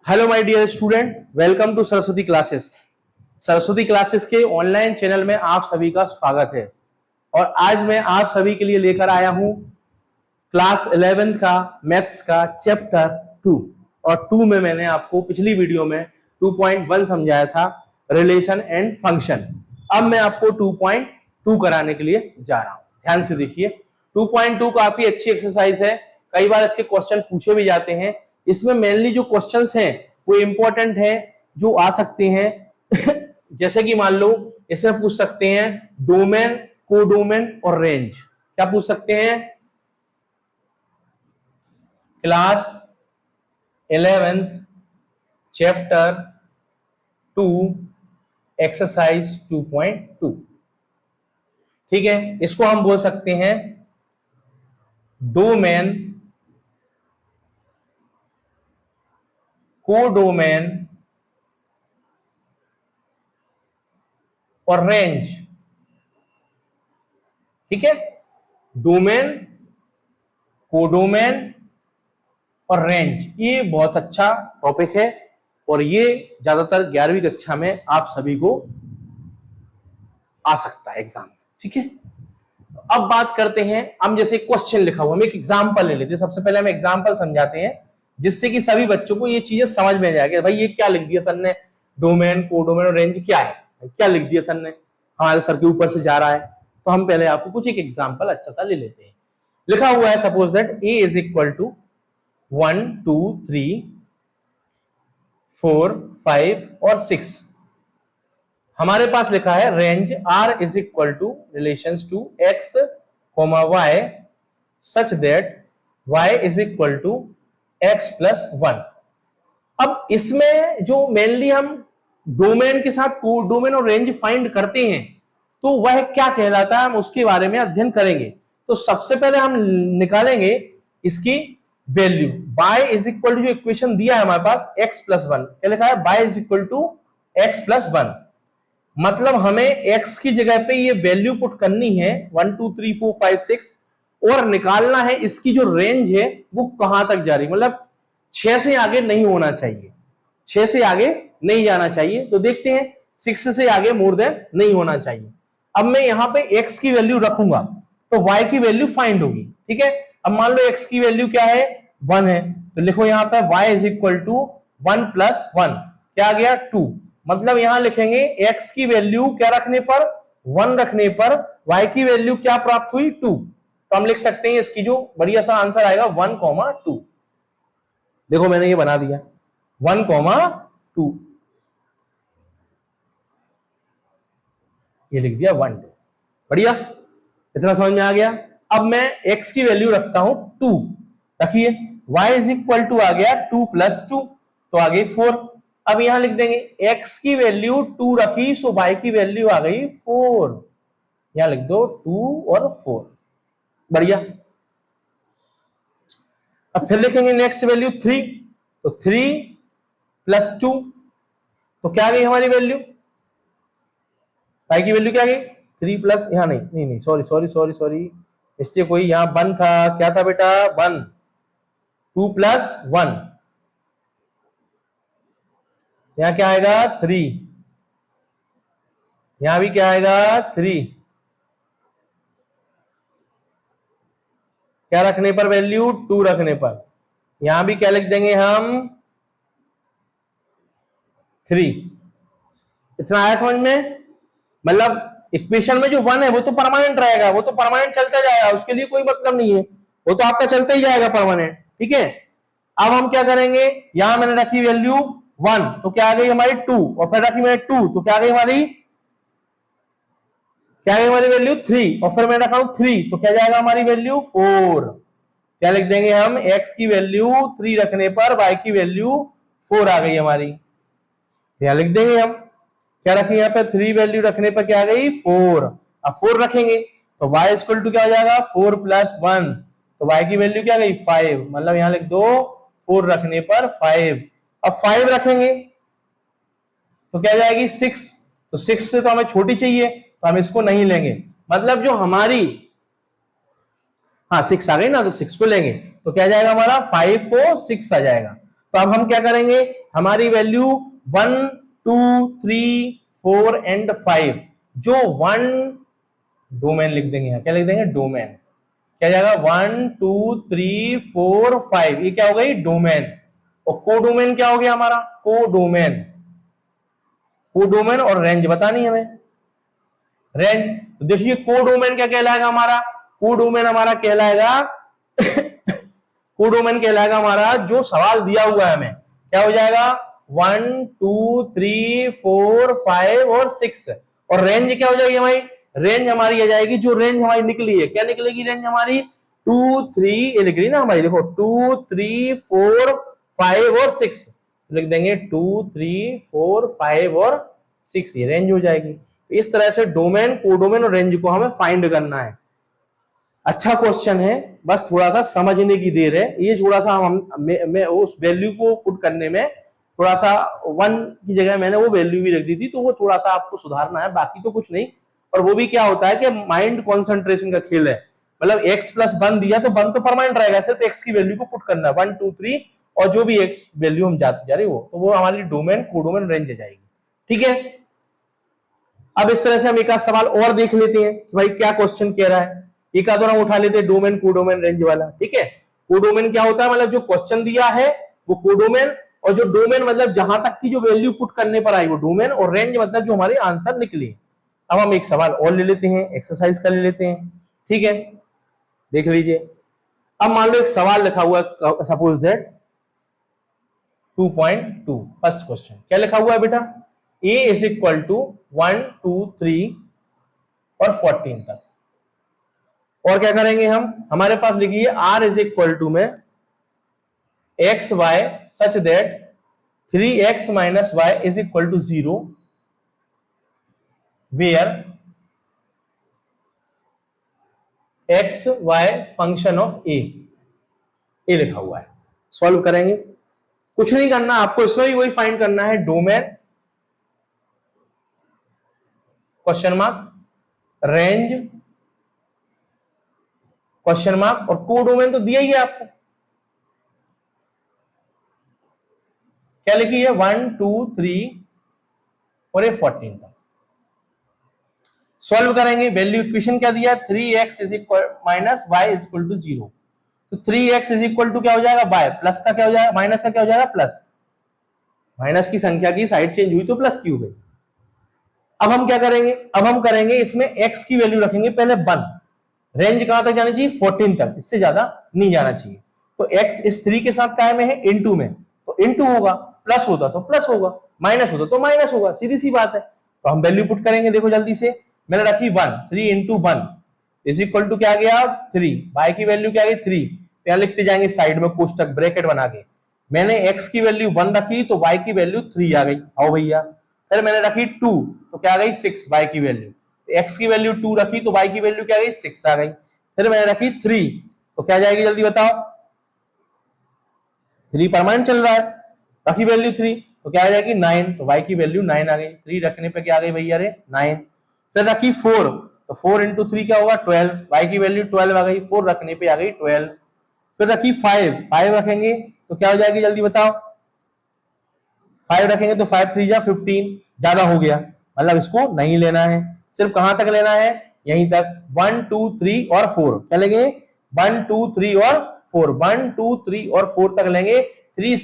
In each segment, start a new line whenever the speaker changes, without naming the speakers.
Hello my dear student, welcome to Saraswati classes. Saraswati classes के online channel में आप सभी का स्वागत है। और आज मैं आप सभी के लिए लेकर आया हूं क्लास 11th का मैथ्स का चैप्टर 2। और 2 में मैंने आपको पिछली वीडियो में 2.1 समझाया था, रिलेशन एंड फंक्शन। अब मैं आपको 2.2 कराने के लिए जा रहा हूं। ध्यान से देखिए, 2.2 काफी अच्छी एक्सरसाइज है। कई बार इसके क्वेश्चन पूछे भी जाते हैं। इसमें मेनली जो क्वेश्चंस हैं वो इंपॉर्टेंट हैं, जो आ सकते हैं जैसे कि मान लो इसमें पूछ सकते हैं डोमेन, कोडोमेन और रेंज। क्या पूछ सकते हैं? Class 11th chapter 2 exercise 2.2। ठीक है, इसको हम बोल सकते हैं डोमेन, कोडोमेन और रेंज। ठीक है, डोमेन, कोडोमेन और रेंज, ये बहुत अच्छा टॉपिक है और ये ज्यादातर 11वीं कक्षा में आप सभी को आ सकता है एग्जाम में। ठीक है, अब बात करते हैं, हम जैसे क्वेश्चन लिखा हुआ, हम एक एग्जांपल ले लेते हैं। सबसे पहले हम एग्जांपल समझाते हैं जिससे कि सभी बच्चों को ये चीजें समझ में जाएगी। भाई ये क्या लिख दिया सर ने, डोमेन, कोडोमेन और रेंज क्या है, क्या लिख दिया सर ने, हमारे सर के ऊपर से जा रहा है। तो हम पहले आपको कुछ एक एग्जांपल अच्छा सा ले लेते हैं। लिखा हुआ है suppose that A is equal to 1 2 3 4 5 और 6। हमारे पास लिखा है range R is equal to relations to X comma Y such that Y is equal to X plus 1। अब इसमें जो मेनली हम डोमेन के साथ कोडोमेन और रेंज फाइंड करते हैं, तो वह क्या कहलाता है, हम उसके बारे में अध्ययन करेंगे। तो सबसे पहले हम निकालेंगे इसकी value. y is equal to, जो इक्वेशन दिया है हमारे पास x प्लस 1, क्या लिखा है, y is equal to X plus 1। मतलब हमें x की जगह पे ये वैल्यू पुट करनी है 1 2 3 4 5 6 और निकालना है इसकी जो रेंज है वो कहां तक जा रही है। मतलब 6 से आगे नहीं होना चाहिए, 6 से आगे नहीं जाना चाहिए। तो देखते हैं 6 से आगे मोर देन नहीं होना चाहिए। अब मैं यहां पे x की वैल्यू रखूंगा तो y की वैल्यू फाइंड होगी। ठीक है, अब मान लो x की वैल्यू क्या है, 1 है, तो लिखो यहां पे y is equal to 1 plus 1, क्या आ गया 2। मतलब यहां लिखेंगे x की वैल्यू क्या रखने पर, 1 रखने पर y की वैल्यू क्या प्राप्त हुई, 2। तो हम लिख सकते हैं इसकी जो बढ़िया सा आंसर आएगा 1, 2। देखो मैंने ये बना दिया 1, 2, ये लिख दिया 1 2। बढ़िया, इतना समझ में आ गया। अब मैं x की वैल्यू रखता हूं 2, रखिए y इज इक्वल टू आ गया 2 प्लस 2, तो आ गई 4। अब यहां लिख देंगे x की वैल्यू 2 रखी, सो y की वैल्यू आ गई 4। यहां लिख दो 2 और 4। बढ़िया, अब फिर लिखेंगे नेक्स्ट वैल्यू 3, तो 3 प्लस 2, तो क्या आ गई हमारी वैल्यू, y की वैल्यू क्या आ गई 3 प्लस, यहां नहीं सॉरी मिस्टेक हुई, यहां 1 था, क्या था बेटा 1, 2 प्लस 1, यहां क्या आएगा 3, यहां भी क्या आएगा 3, क्या रखने पर वैल्यू 2 रखने पर, यहां भी क्या लिख देंगे हम 3। इतना आया समझ में? मतलब इक्वेशन में जो 1 है वो तो परमानेंट रहेगा, वो तो परमानेंट चलता जाएगा, उसके लिए कोई मतलब नहीं है, वो तो आपका चलता ही जाएगा परमानेंट। ठीक है, अब हम क्या करेंगे, यहां मैंने रखी वैल्यू 1, तो क्या आ गई हमारी 2, और फिर रखी मैंने 2, तो क्या आ गई हमारी, क्या है हमारी वैल्यू 3, और फिर मैं रखा हूं 3, तो क्या जाएगा हमारी वैल्यू 4। क्या लिख देंगे हम, x की वैल्यू 3 रखने पर y की वैल्यू 4 आ गई हमारी। क्या लिख देंगे हम, क्या रखेंगे यहाँ पे 3 वैल्यू रखने पर क्या आ गई 4। अब 4 रखेंगे तो y इक्वल टू क्या हो जाएगा 4 प्लस 1, तो y की वैल्यू क्या आ गई 5। मतलब यहां लिख दो 4 रखने पर 5। अब 5 रखेंगे तो क्या जाएगी 6, तो 6 से तो हमें छोटी चाहिए, तो हम इसको नहीं लेंगे। मतलब जो हमारी, हाँ 6 आ गई ना, तो 6 को लेंगे, तो क्या जाएगा हमारा 5 को 6 आ जाएगा। तो अब हम क्या करेंगे, हमारी वैल्यू 1 2 3 4 एंड 5 जो 1 डोमेन लिख देंगे, यहाँ क्या लिख देंगे, डोमेन। क्या जाएगा, 1 2 3 4 5, ये क्या हो गई, डोमेन। और कोडोमेन क्या हो गया हमारा, कोडोमेन। कोडोमेन और रेंज बतानी है हमें, रेंज। तो देखिए कोडोमेन क्या कहलाएगा हमारा, कोडोमेन हमारा कहलाएगा कोडोमेन कहलाएगा हमारा जो सवाल दिया हुआ है हमें, क्या हो जाएगा, 1 2 3 4 5 और 6। और रेंज क्या हो जाएगी हमारी, रेंज हमारी आ जाएगी जो रेंज हमारी निकली है, क्या निकलेगी रेंज हमारी, 2 3, ये निकली ना हमारी, देखो 2 3 4 5 और 6, लिख देंगे 2 3 4 5 और 6, ये रेंज हो जाएगी। तो इस तरह से डोमेन, कोडोमेन और रेंज को हमें फाइंड करना है। अच्छा क्वेश्चन है, बस थोड़ा सा समझने की देर है, ये थोड़ा सा मैं उस वैल्यू को पुट करने में थोड़ा सा 1 की जगह मैंने वो वैल्यू भी रख दी थी, तो वो थोड़ा सा आपको सुधारना है, बाकी तो कुछ नहीं। और वो भी क्या होता है कि माइंड कॉन्सेंट्रेशन का खेल है, मतलब x प्लस 1 दिया तो 1 तो परमानेंट रहेगा, सिर्फ x की वैल्यू को पुट करना है, 1 2 3, और जो भी x वैल्यू हम जाते जा रही हो, तो वो हमारी डोमेन, कोडोमेन, रेंज जाएगी। ठीक है, अब इस तरह से हम एक आध सवाल और देख लेते हैं कि भाई क्या क्वेश्चन कह रहा है, एक आध हम उठा लेते हैं डोमेन, कोडोमेन, रेंज वाला। ठीक है, कोडोमेन क्या होता है, मतलब जो क्वेश्चन दिया है वो कोडोमेन, और जो डोमेन मतलब जहां तक की जो वैल्यू पुट करने पर आई वो डोमेन, और रेंज मतलब जो हमारे आंसर निकले। अब हम एक सवाल और ले लेते हैं, एक्सरसाइज कर लेते हैं। ठीक है, देख लीजिए। अब मान लो एक सवाल लिखा हुआ है, सपोज दैट 2.2, फर्स्ट क्वेश्चन क्या लिखा हुआ है बेटा, a इज इक्वल टू 1 2 3 और 14 तक। और क्या करेंगे हम, हमारे पास लिखिए r इज इक्वल टू में x Y such that 3x minus Y is equal to 0 where x y function of a, ये लिखा हुआ है। सॉल्व करेंगे, कुछ नहीं करना आपको, इसमें भी वही फाइंड करना है, domain question mark, range question mark, और कोडोमेन तो दिया ही है आपको। क्या लिखी है, 1 2 3 और 14 तक। सॉल्व करेंगे, वैल्यू इक्वेशन क्या दिया, 3x is equal minus Y is equal to 0। तो 3x इज इक्वल टू क्या हो जाएगा, y, प्लस का क्या हो जाएगा, माइनस का क्या हो जाएगा, प्लस। माइनस की संख्या की साइड चेंज हुई तो प्लस की हो गई। अब हम क्या करेंगे, अब हम करेंगे इसमें x की वैल्यू रखेंगे पहले 1, रेंज कहां तक जानी चाहिए, 14 तक, इससे ज्यादा नहीं जाना चाहिए। तो x इस 3 के साथ काय में है, इनटू में, तो इनटू होगा, प्लस होता तो प्लस होगा, माइनस होता तो माइनस होगा, सीधी सी बात है। तो हम वैल्यू पुट करेंगे, देखो जल्दी से, मैंने रखी 1, 3 इंटू 1 इज इक्वल टू क्या आ गया, 3, y की वैल्यू क्या आ गई 3, यहां लिखते जाएंगे साइड में कोष्टक ब्रैकेट बना के, मैंने x की वैल्यू 1 रखी तो y की वैल्यू 3 आ गई, आओ भैया। फिर मैंने रखी 2 तो क्या आ गई 6, y की वैल्यू, x की वैल्यू 2 रखी तो y की वैल्यू क्या आ गई 6 आ गई। फिर मैंने रखी 3 तो क्या जाएगी जल्दी बताओ, 3 परमानेंट चल रहा है, रखी वैल्यू 3 तो क्या आ जाएगी 9, तो y की वैल्यू 9 आ गई, 3 रखने पे क्या आ गई भैया रे 9। फिर रखी 4 तो 4 इंटू 3 क्या होगा 12, y की वैल्यू 12 आ गई, 4 रखने पे आ गई 12। फिर रखी 5 रखेंगे तो क्या हो जाएगी जल्दी बताओ, 5 रखेंगे तो 5 3 जा 15, ज्यादा हो गया, मतलब इसको नहीं लेना है, सिर्फ कहां तक लेना है, यहीं तक, 1 2 3 और 4, क्या लेंगे 1 2 3 और 4, 1 2 3 और 4 तक लेंगे, 3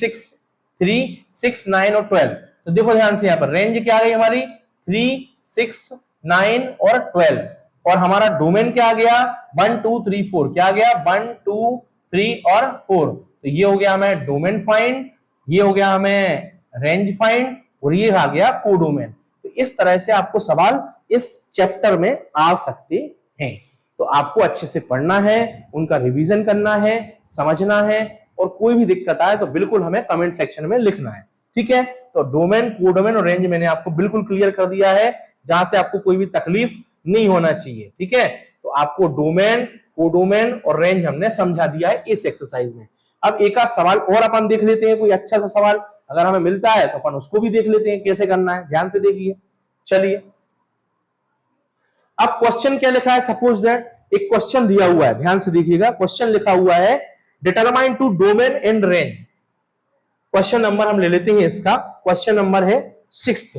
6 9 और 12। तो देखो ध्यान से, यहां पर रेंज क्या आ गई हमारी 3 6 9 और 12, और हमारा डोमेन क्या आ गया 1 2 3 4, क्या आ गया 1 2 3 और 4। तो ये हो गया हमें डोमेन फाइंड, ये हो गया हमें रेंज फाइंड, और ये आ गया कोडोमेन। तो इस तरह से आपको सवाल इस चैप्टर में आ सकते हैं। तो आपको अच्छे से पढ़ना है, उनका रिवीजन करना है, समझना है, और कोई भी दिक्कत आए तो बिल्कुल हमें कमेंट सेक्शन में लिखना है। ठीक है, तो डोमेन, कोडोमेन और रेंज मैंने आपको बिल्कुल क्लियर कर दिया है, जहां से आपको कोई भी तकलीफ नहीं होना चाहिए। ठीक है, तो आपको डोमेन, कोडोमेन और रेंज हमने समझा दिया है इस एक्सरसाइज में। अब एक आध सवाल और अपन देख लेते हैं, कोई अच्छा सा सवाल अगर हमें मिलता है तो अपन उसको भी देख लेते हैं कैसे करना है, ध्यान से देखिए। चलिए, अब क्वेश्चन क्या लिखा है, सपोज दैट एक क्वेश्चन दिया हुआ है, ध्यान से देखिएगा, क्वेश्चन लिखा हुआ है determine to domain and range. Question number हम ले लेते हैं इसका, क्वेश्चन नंबर है सिक्स्थ।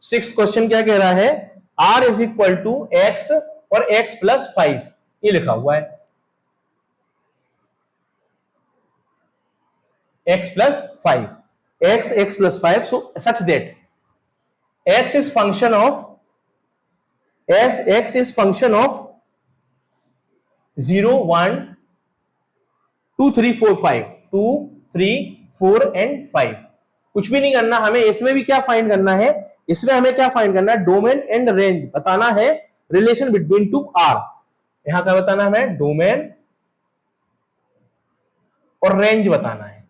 सिक्स्थ क्वेश्चन क्या कह रहा है, r is equal to X और x प्लस 5, ये लिखा हुआ है x plus 5, x plus 5, so such that x is function of x is function of 0 1 2 3 4 5 2 3 4 and 5। कुछ भी नहीं करना हमें, इसमें भी क्या फाइंड करना है, इसमें हमें क्या फाइंड करना है, डोमेन एंड रेंज बताना है, रिलेशन बिटवीन टू आर। यहां क्या बताना है हमें, डोमेन और रेंज बताना है।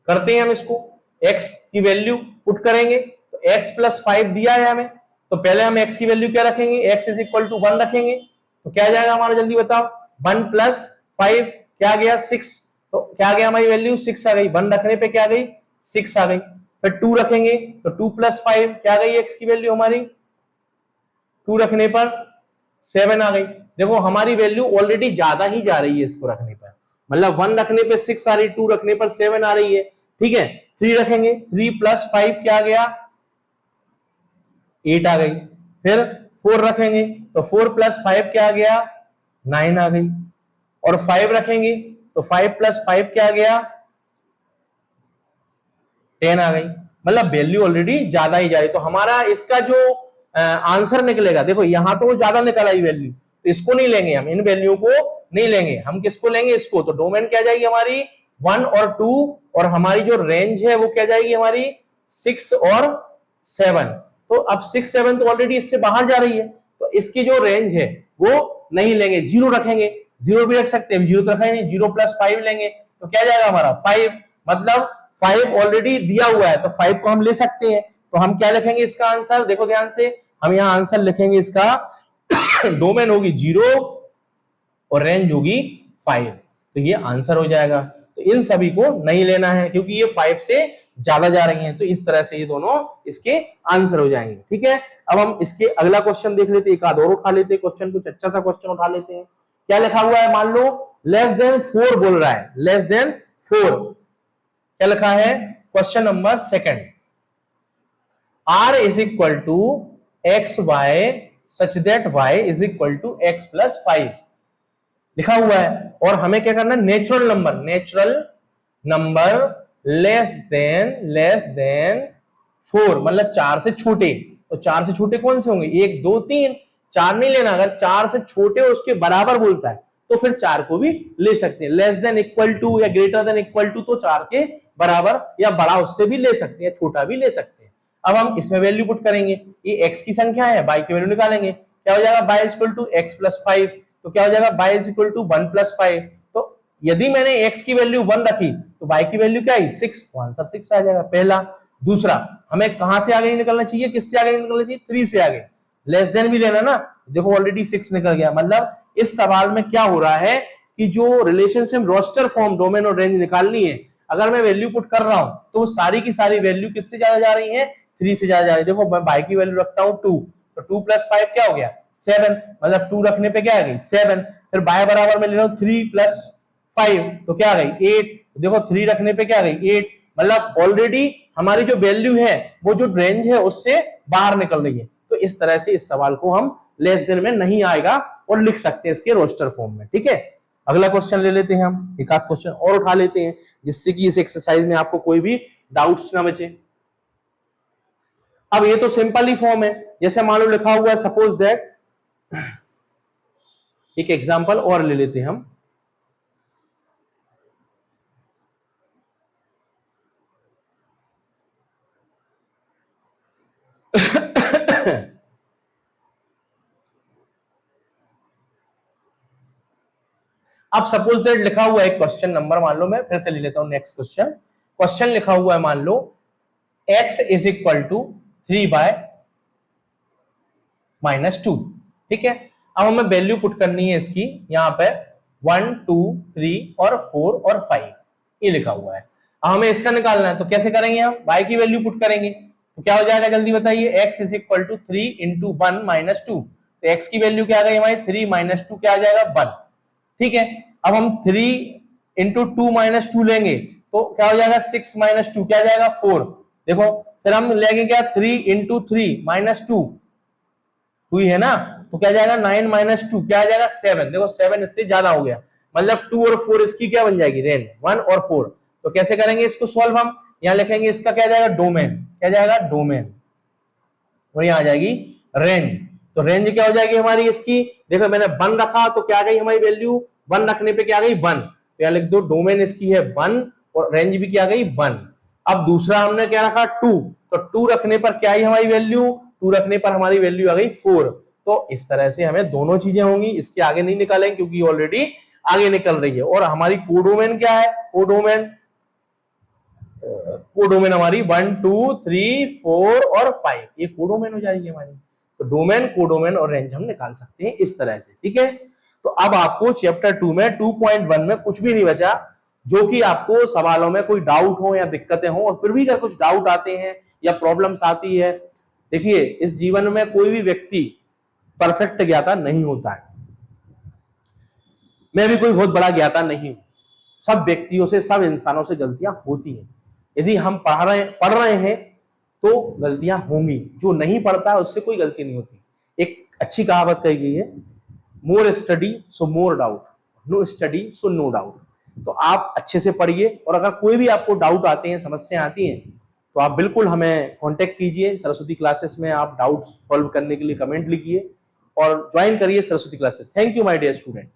करते हैं हम इसको, x की वैल्यू पुट करेंगे तो x प्लस 5 दिया है हमें, तो पहले हम x की वैल्यू क्या रखेंगे, x इज इक्वल टू 1 रखेंगे, तो क्या जाएगा हमारा, जल्दी बताओ, 1 प्लस 5 क्या गया 6, तो क्या गया हमारी वैल्यू 6 आ गई, 1 रखने पे क्या गई 6 आ गई। फिर 2 रखेंगे तो 2 प्लस 5 क्या गई x की वैल्यू हमारी, 2 रखने पर 7 आ गई। देखो हमारी वैल्यू ऑलरेडी ज्यादा ही जा रही है इसको रखने पर, मतलब 1 रखने पे 6 आ रही, 2 रखने पर 7 आ रही है, ठीक है। 3 रखेंगे, 3 प्लस 5 क्या गया 8 आ गई। फिर 4 रखेंगे तो 4 प्लस 5 क्या गया 9 आ गई। और 5 रखेंगे तो 5 प्लस 5 क्या गया 10 आ गई। मतलब वैल्यू ऑलरेडी ज्यादा ही जा रही, तो हमारा इसका जो आंसर निकलेगा, देखो यहां तो वो ज्यादा निकल आई वैल्यू, तो इसको नहीं लेंगे हम, इन वैल्यू को नहीं लेंगे हम, किसको लेंगे इसको। तो डोमेन क्या जाएगी हमारी 1 और 2, और हमारी जो रेंज है वो क्या जाएगी हमारी 6 और 7। तो अब 6 7 तो ऑलरेडी इससे बाहर जा रही है, तो इसकी जो रेंज है वो नहीं लेंगे, 0 रखेंगे, 0 भी रख सकते हैं, 0 तो रखा नहीं, 0 प्लस 5 लेंगे तो क्या जाएगा हमारा 5, मतलब 5 ऑलरेडी दिया हुआ है तो 5 को हम ले सकते हैं। तो हम क्या लिखेंगे इसका आंसर, देखो ध्यान से, हम यहां आंसर लिखेंगे इसका डोमेन होगी 0 और रेंज होगी 5, तो ये आंसर हो जाएगा। तो इन सभी को नहीं लेना है क्योंकि ये 5 से ज्यादा जा रही हैं, तो इस तरह से ये दोनों इसके आंसर हो जाएंगे, ठीक है। अब हम इसके अगला क्वेश्चन देख लेते हैं, एक आध और उठा लेते हैं क्वेश्चन, कुछ अच्छा सा क्वेश्चन उठा लेते हैं। क्या लिखा हुआ है, मान लो लेस देन 4 बोल रहा है, लेस देन 4, क्या लिखा है question number second, r is equal to X Y such that y is equal to X plus 5 लिखा हुआ है, और हमें क्या करना है, नेचुरल नंबर लेस देन 4, मतलब 4 से छोटे। तो 4 से छोटे कौन से होंगे, 1 2 3, 4 नहीं लेना, अगर 4 से छोटे उसके बराबर बोलता है तो फिर 4 को भी ले सकते हैं। लेस देन इक्वल टू या ग्रेटर देन इक्वल टू तो 4 के बराबर या बड़ा उससे भी ले सकते हैं, छोटा भी ले सकते हैं। अब हम इसमें वैल्यू पुट करेंगे, ये x की संख्या है, y की वैल्यू निकालेंगे, क्या हो जाएगा y equal to X plus 5, तो क्या हो जाएगा y is equal to 1 plus 5। तो यदि मैंने x की वैल्यू 1 रखी तो y की वैल्यू क्या आई 6, तो आंसर 6 आ जाएगा पहला। दूसरा, हमें कहां से आगे निकलना चाहिए, किससे आगे निकलना चाहिए, 3 से आगे, लेस देन भी लेना ना, देखो ऑलरेडी 6 निकल गया। मतलब इस सवाल में क्या हो रहा है कि जो रिलेशनशिप रोस्टर फॉर्म डोमेन और रेंज निकालनी है, अगर मैं वैल्यू पुट कर रहा हूं तो वो सारी की सारी वैल्यू किससे ज्यादा जा रही है, 3 से ज्यादा जा रही है। देखो मैं y की वैल्यू रखता हूं 2, तो 2 प्लस 5 क्या हो गया 7, मतलब 2 रखने पे क्या आ गई 7। फिर y बराबर में ले रहा हूं 3 प्लस 5, तो क्या आ गई 8, देखो 3 रखने पे क्या आ गई 8, मतलब ऑलरेडी हमारी जो वैल्यू है वो जो रेंज है उससे बाहर निकल रही है। तो इस तरह से इस सवाल को हम लेस देन में नहीं आएगा और लिख सकते हैं इसके रोस्टर फॉर्म में, ठीक है। अगला क्वेश्चन ले लेते हैं हम, एक आध क्वेश्चन और उठा लेते हैं जिससे कि इस एक्सरसाइज में आपको कोई भी डाउट्स ना बचे। अब ये तो सिंपल ही फॉर्म है, जैसे मान लो लिखा हुआ है सपोज दैट, एक एग्जांपल और ले लेते हैं हम, अब सपोज दैट लिखा हुआ है क्वेश्चन नंबर, मान लो मैं फिर से ले लेता हूं नेक्स्ट क्वेश्चन। क्वेश्चन लिखा हुआ है मान लो x is equal to 3 by -2, ठीक है। अब हमें वैल्यू पुट करनी है इसकी, यहां पे 1 2 3 और 4 और 5 ये लिखा हुआ है। अब हमें इसका निकालना है, तो कैसे करेंगे हम, y की वैल्यू पुट करेंगे, तो क्या हो जाएगा जल्दी बताइए, x is equal to 3 into 1 -2, तो x की वैल्यू क्या आ गई हमारी 3 -2 क्या आ जाएगा 1, ठीक है। अब हम 3 इंटू 2 -2 लेंगे तो क्या हो जाएगा 6 माइनस 2 क्या जाएगा 4। देखो फिर हम लेंगे क्या 3 इंटू 3 माइनस 2 ही है ना, तो क्या जाएगा 9 माइनस 2 क्या आ जाएगा 7। देखो 7 इससे ज्यादा हो गया, मतलब 2 और 4 इसकी क्या बन जाएगी रेंज 1 और 4। तो कैसे करेंगे इसको सॉल्व, हम यहां लिखेंगे इसका क्या जाएगा डोमेन, क्या जाएगा डोमेन, और यहां आ जाएगी रेंज। तो रेंज क्या हो जाएगी हमारी इसकी, देखो मैंने 1 रखा तो क्या गई हमारी वैल्यू 1 रखने पे क्या गई 1, तो यहां लिख दो डोमेन इसकी है 1 और रेंज भी क्या गई 1। अब दूसरा हमने क्या रखा 2, तो 2 रखने पर क्या आई हमारी वैल्यू, 2 रखने पर हमारी वैल्यू आ गई 4। तो इस तरह से हमें दोनों चीजें होंगी, इसके आगे नहीं निकालेंगे क्योंकि ऑलरेडी आगे निकल रही है। और हमारी कोडोमेन क्या है, कोडोमेन कोडोमेन हमारी 1 2 3 4 और 5, ये कोडोमेन हो जाएगी हमारी। तो डोमेन कोडोमेन और रेंज हम निकाल सकते हैं इस तरह से, ठीक है। तो अब आपको चैप्टर 2 में 2.1 में कुछ भी नहीं बचा, जो कि आपको सवालों में कोई डाउट हो या दिक्कतें हो, और फिर भी अगर कुछ डाउट आते हैं या प्रॉब्लम्स आती है, देखिए इस जीवन में कोई भी व्यक्ति परफेक्ट ज्ञाता नहीं होता है, मैं भी कोई बहुत बड़ा ज्ञाता नहीं हूं, सब व्यक्तियों से सब इंसानों से गलतियां होती हैं। यदि हम पढ़ रहे हैं तो गलतियां होंगी, जो नहीं पढ़ता है उससे कोई गलती नहीं होती। एक अच्छी कहावत कही गई है, more study so more doubt, no study so no doubt. तो आप अच्छे से पढ़िए, और अगर कोई भी आपको डाउट आते हैं, समस्या आती हैं, तो आप बिल्कुल हमें कांटेक्ट कीजिए। सरस्वती क्लासेस में आप डाउट सॉल्व करने के लिए कमेंट लिखिए और ज्वाइन करिए Saraswati classes. Thank you my dear student.